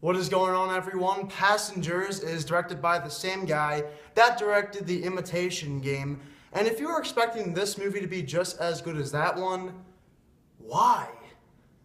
What is going on, everyone? Passengers is directed by the same guy that directed The Imitation Game. And if you were expecting this movie to be just as good as that one, why?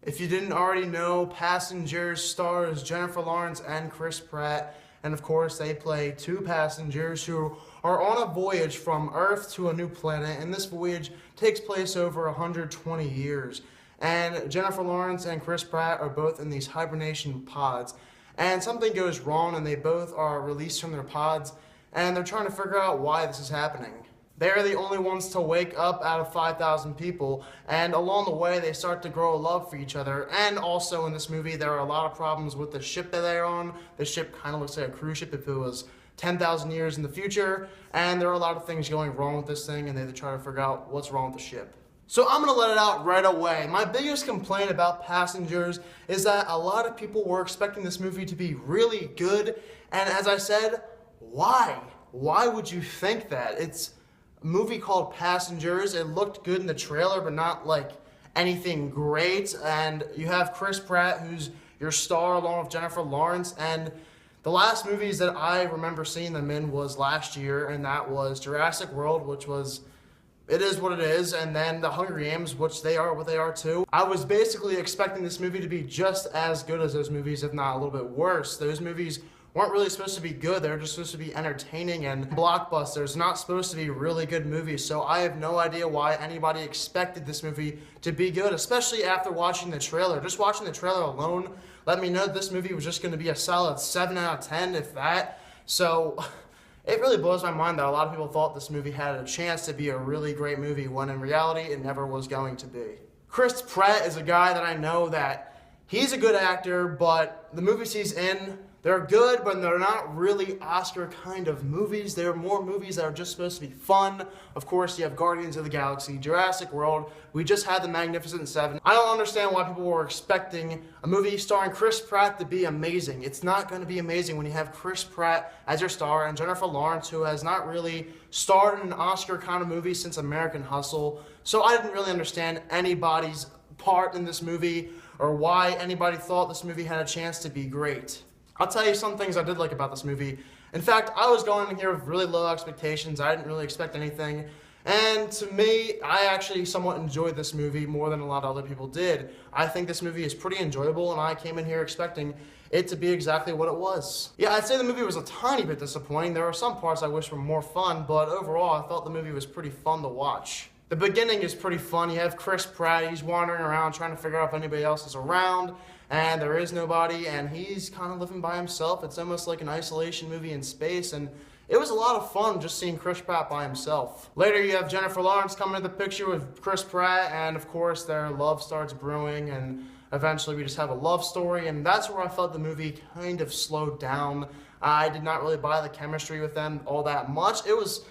If you didn't already know, Passengers stars Jennifer Lawrence and Chris Pratt. And of course, they play two passengers who are on a voyage from Earth to a new planet. And this voyage takes place over 120 years. And Jennifer Lawrence and Chris Pratt are both in these hibernation pods. And something goes wrong and they both are released from their pods. And they're trying to figure out why this is happening. They're the only ones to wake up out of 5,000 people, and along the way they start to grow a love for each other. And also in this movie there are a lot of problems with the ship that they're on. The ship kind of looks like a cruise ship if it was 10,000 years in the future, and there are a lot of things going wrong with this thing, and they have to try to figure out what's wrong with the ship. So I'm going to let it out right away. My biggest complaint about Passengers is that a lot of people were expecting this movie to be really good, and as I said, why? Why would you think that? It's a movie called Passengers. It looked good in the trailer, but not like anything great. And you have Chris Pratt, who's your star, along with Jennifer Lawrence. And the last movies that I remember seeing them in was last year, and that was Jurassic World, which was, it is what it is, and then The Hunger Games, which they are what they are too. I was basically expecting this movie to be just as good as those movies, if not a little bit worse. Those movies weren't really supposed to be good. They were just supposed to be entertaining and blockbusters, not supposed to be really good movies. So I have no idea why anybody expected this movie to be good, especially after watching the trailer. Just watching the trailer alone let me know this movie was just going to be a solid 7 out of 10, if that. So it really blows my mind that a lot of people thought this movie had a chance to be a really great movie, when in reality it never was going to be. Chris Pratt is a guy that I know that he's a good actor, but the movies he's in, they're good, but they're not really Oscar kind of movies. They're more movies that are just supposed to be fun. Of course, you have Guardians of the Galaxy, Jurassic World. We just had The Magnificent Seven. I don't understand why people were expecting a movie starring Chris Pratt to be amazing. It's not going to be amazing when you have Chris Pratt as your star and Jennifer Lawrence, who has not really starred in an Oscar kind of movie since American Hustle. So I didn't really understand anybody's part in this movie or why anybody thought this movie had a chance to be great. I'll tell you some things I did like about this movie. In fact, I was going in here with really low expectations. I didn't really expect anything. And to me, I actually somewhat enjoyed this movie more than a lot of other people did. I think this movie is pretty enjoyable, and I came in here expecting it to be exactly what it was. Yeah, I'd say the movie was a tiny bit disappointing. There were some parts I wish were more fun, but overall, I thought the movie was pretty fun to watch. The beginning is pretty fun. You have Chris Pratt, he's wandering around trying to figure out if anybody else is around, and there is nobody, and he's kind of living by himself. It's almost like an isolation movie in space, and it was a lot of fun just seeing Chris Pratt by himself. Later, you have Jennifer Lawrence coming into the picture with Chris Pratt, and of course, their love starts brewing, and eventually we just have a love story, and that's where I felt the movie kind of slowed down. I did not really buy the chemistry with them all that much. It was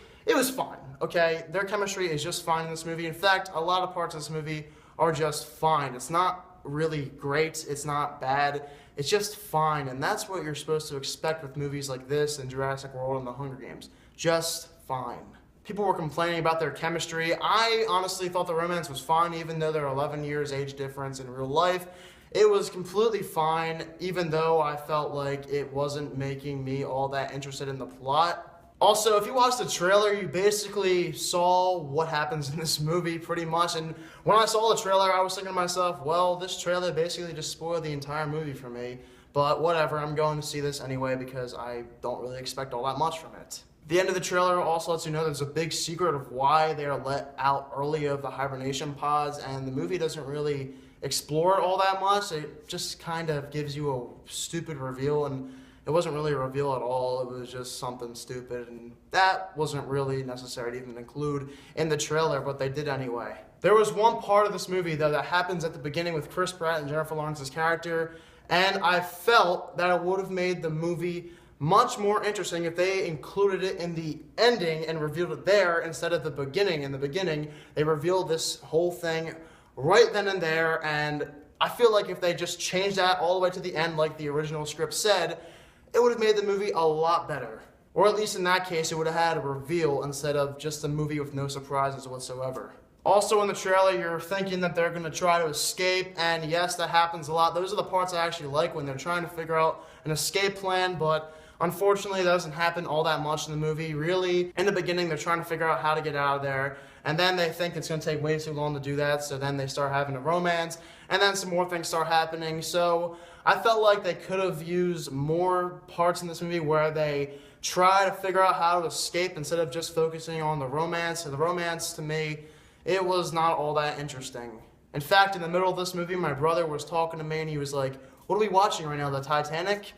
fine, okay? Their chemistry is just fine in this movie. In fact, a lot of parts of this movie are just fine. It's not really great, it's not bad, it's just fine, and that's what you're supposed to expect with movies like this and Jurassic World and The Hunger Games. Just fine. People were complaining about their chemistry. I honestly thought the romance was fine, even though there are 11 years age difference in real life. It was completely fine, even though I felt like it wasn't making me all that interested in the plot. Also, if you watch the trailer, you basically saw what happens in this movie pretty much, and when I saw the trailer, I was thinking to myself, well, this trailer basically just spoiled the entire movie for me, but whatever, I'm going to see this anyway because I don't really expect all that much from it. The end of the trailer also lets you know there's a big secret of why they are let out early of the hibernation pods, and the movie doesn't really explore it all that much. It just kind of gives you a stupid reveal, and it wasn't really a reveal at all. It was just something stupid, and that wasn't really necessary to even include in the trailer, but they did anyway. There was one part of this movie, though, that happens at the beginning with Chris Pratt and Jennifer Lawrence's character, and I felt that it would have made the movie much more interesting if they included it in the ending and revealed it there instead of the beginning. In the beginning, they revealed this whole thing right then and there, and I feel like if they just changed that all the way to the end like the original script said, it would have made the movie a lot better. Or at least in that case, it would have had a reveal instead of just a movie with no surprises whatsoever. Also in the trailer, you're thinking that they're going to try to escape, and yes, that happens a lot. Those are the parts I actually like, when they're trying to figure out an escape plan, but unfortunately, that doesn't happen all that much in the movie. Really, in the beginning, they're trying to figure out how to get out of there, and then they think it's going to take way too long to do that, so then they start having a romance, and then some more things start happening. So I felt like they could have used more parts in this movie where they try to figure out how to escape instead of just focusing on the romance. So the romance, to me, it was not all that interesting. In fact, in the middle of this movie, my brother was talking to me and he was like, "What are we watching right now, the Titanic?"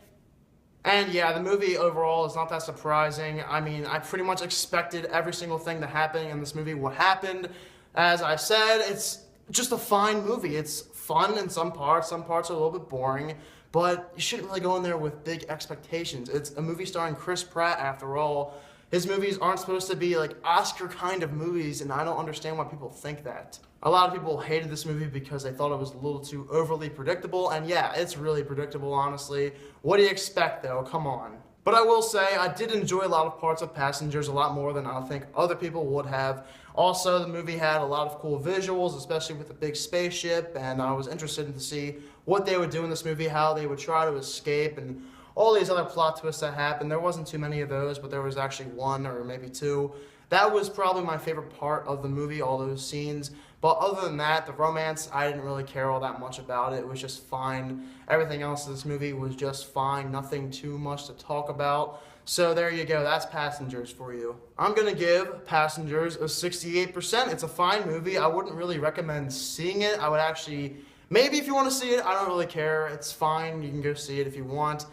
And yeah, the movie overall is not that surprising. I mean, I pretty much expected every single thing that happened in this movie what happened. As I said, it's just a fine movie. It's fun in some parts are a little bit boring, but you shouldn't really go in there with big expectations. It's a movie starring Chris Pratt, after all. His movies aren't supposed to be like Oscar kind of movies, and I don't understand why people think that. A lot of people hated this movie because they thought it was a little too overly predictable, and yeah, it's really predictable, honestly. What do you expect, though? Come on. But I will say, I did enjoy a lot of parts of Passengers a lot more than I think other people would have. Also, the movie had a lot of cool visuals, especially with the big spaceship, and I was interested to see what they would do in this movie, how they would try to escape, and all these other plot twists that happened. There wasn't too many of those, but there was actually one or maybe two. That was probably my favorite part of the movie, all those scenes. But other than that, the romance, I didn't really care all that much about it. It was just fine. Everything else in this movie was just fine. Nothing too much to talk about. So there you go. That's Passengers for you. I'm going to give Passengers a 68%. It's a fine movie. I wouldn't really recommend seeing it. I would actually, maybe if you want to see it, I don't really care. It's fine. You can go see it if you want.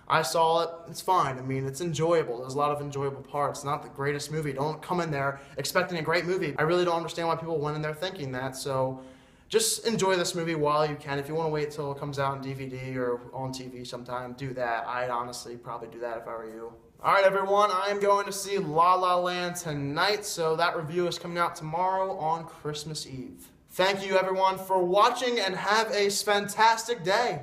I saw it, it's fine. I mean, it's enjoyable. There's a lot of enjoyable parts. Not the greatest movie. Don't come in there expecting a great movie. I really don't understand why people went in there thinking that, so just enjoy this movie while you can. If you want to wait till it comes out on DVD or on TV sometime, do that. I'd honestly probably do that if I were you. Alright everyone, I am going to see La La Land tonight, so that review is coming out tomorrow on Christmas Eve. Thank you everyone for watching, and have a fantastic day.